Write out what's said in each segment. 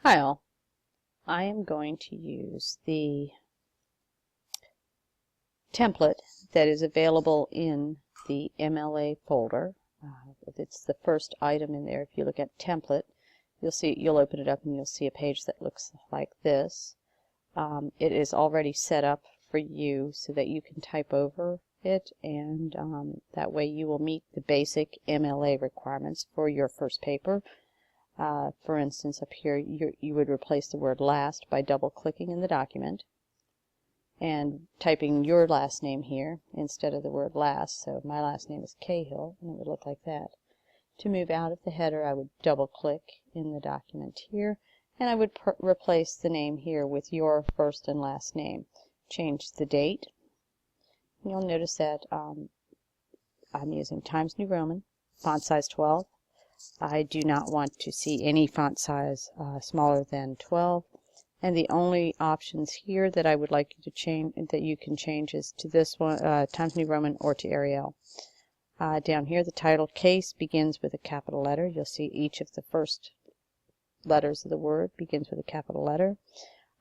Hi all. I am going to use the template that is available in the MLA folder. It's the first item in there. If you look at template, you'll open it up and you'll see a page that looks like this. It is already set up for you so that you can type over it, and that way you will meet the basic MLA requirements for your first paper. For instance, up here you would replace the word last by double-clicking in the document and typing your last name here instead of the word last. So my last name is Cahill, and it would look like that. To move out of the header, I would double-click in the document here, and I would replace the name here with your first and last name. Change the date. You'll notice that I'm using Times New Roman, font size 12. I do not want to see any font size smaller than 12, and the only options here that I would like you to change, that you can change, is to this one, Times New Roman, or to Arial. Down here, the title case begins with a capital letter. You'll see each of the first letters of the word begins with a capital letter.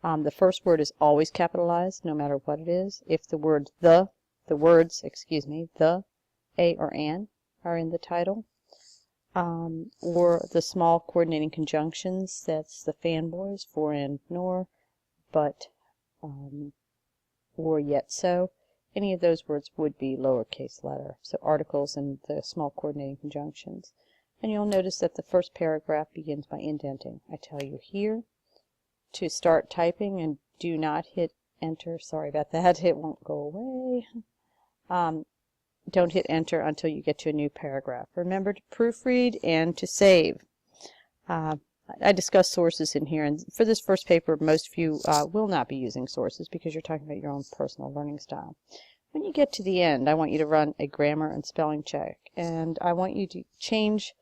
The first word is always capitalized, no matter what it is. If the words the, a, or an are in the title, or the small coordinating conjunctions, that's the fanboys, for and nor, but, or yet so, any of those words would be lowercase letter. So articles and the small coordinating conjunctions. And you'll notice that the first paragraph begins by indenting. I tell you here to start typing and do not hit enter. Sorry about that, it won't go away. Don't hit enter until you get to a new paragraph. Remember to proofread and to save. I discuss sources in here, and for this first paper, most of you will not be using sources because you're talking about your own personal learning style. When you get to the end, I want you to run a grammar and spelling check, and I want you to change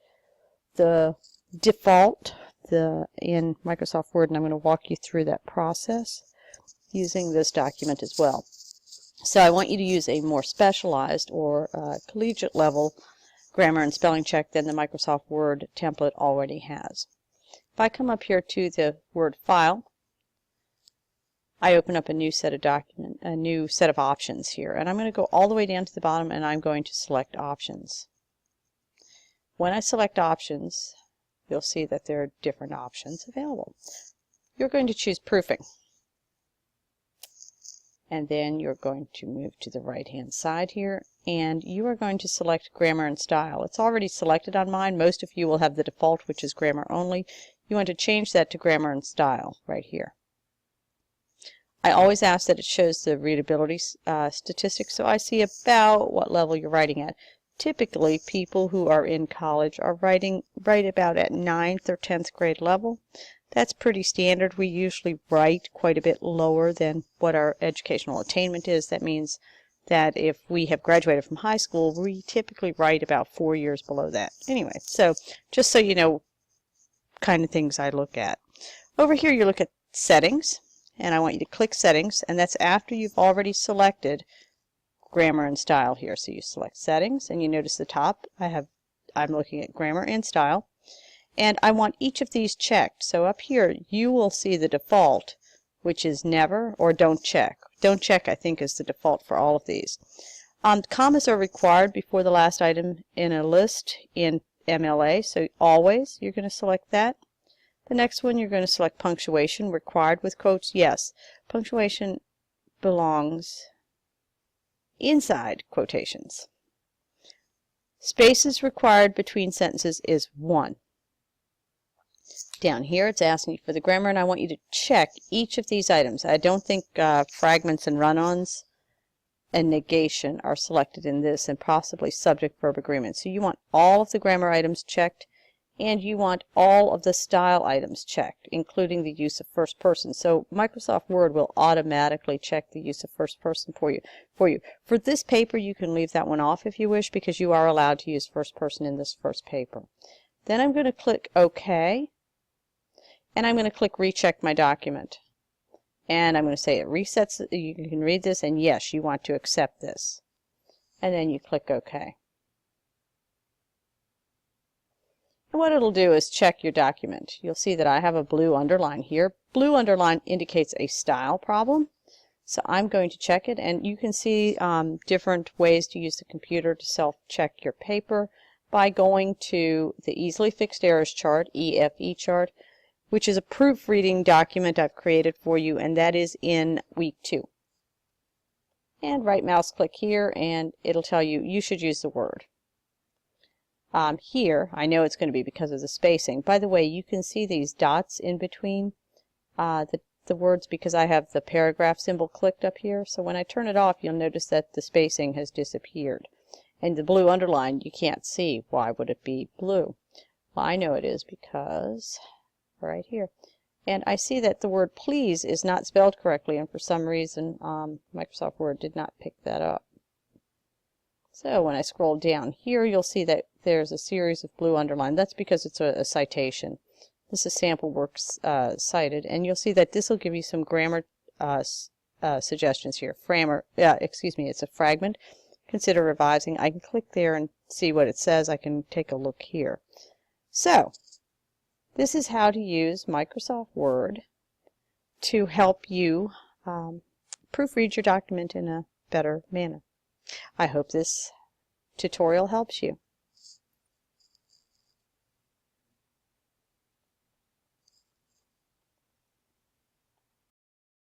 the default in Microsoft Word, and I'm going to walk you through that process using this document as well. So I want you to use a more specialized or collegiate level grammar and spelling check than the Microsoft Word template already has. If I come up here to the Word file, I open up a new set of options here, and I'm going to go all the way down to the bottom, and I'm going to select options. When I select options, you'll see that there are different options available. You're going to choose proofing. And then you're going to move to the right-hand side here, and you are going to select grammar and style. It's already selected on mine. Most of you will have the default, which is grammar only. You want to change that to grammar and style right here. I always ask that it shows the readability statistics, so I see about what level you're writing at. Typically, people who are in college are right about at 9th or 10th grade level. That's pretty standard. We usually write quite a bit lower than what our educational attainment is. That means that if we have graduated from high school, we typically write about 4 years below that. Anyway, so just so you know kind of things I look at. Over here you look at settings, and I want you to click settings, and that's after you've already selected grammar and style here. So you select settings, and you notice the top I'm looking at grammar and style. And I want each of these checked. So up here you will see the default, which is never or don't check. Don't check, I think, is the default for all of these. Commas are required before the last item in a list in MLA, so always you're going to select that. The next one, you're going to select punctuation, required with quotes. Yes, punctuation belongs inside quotations. Spaces required between sentences is 1. Down here it's asking you for the grammar, and I want you to check each of these items. I don't think fragments and run-ons and negation are selected in this, and possibly subject-verb agreement. So you want all of the grammar items checked, and you want all of the style items checked, including the use of first person. So Microsoft Word will automatically check the use of first person for you. For this paper, you can leave that one off if you wish, because you are allowed to use first person in this first paper. Then I'm going to click OK. And I'm going to click recheck my document. And I'm going to say it resets. You can read this, and yes, you want to accept this. And then you click OK. And what it'll do is check your document. You'll see that I have a blue underline here. Blue underline indicates a style problem. So I'm going to check it, and you can see different ways to use the computer to self-check your paper by going to the Easily Fixed Errors chart, EFE chart, which is a proofreading document I've created for you, and that is in week 2. And right mouse click here, and it'll tell you you should use the word. Here, I know it's going to be because of the spacing. By the way, you can see these dots in between the words because I have the paragraph symbol clicked up here. So when I turn it off, you'll notice that the spacing has disappeared. And the blue underline you can't see. Why would it be blue? Well, I know it is because right here. And I see that the word please is not spelled correctly, and for some reason Microsoft Word did not pick that up. So when I scroll down here, you'll see that there's a series of blue underline. That's because it's a citation. This is sample works cited, and you'll see that this will give you some grammar suggestions here. It's a fragment. Consider revising. I can click there and see what it says. I can take a look here. So this is how to use Microsoft Word to help you proofread your document in a better manner. I hope this tutorial helps you.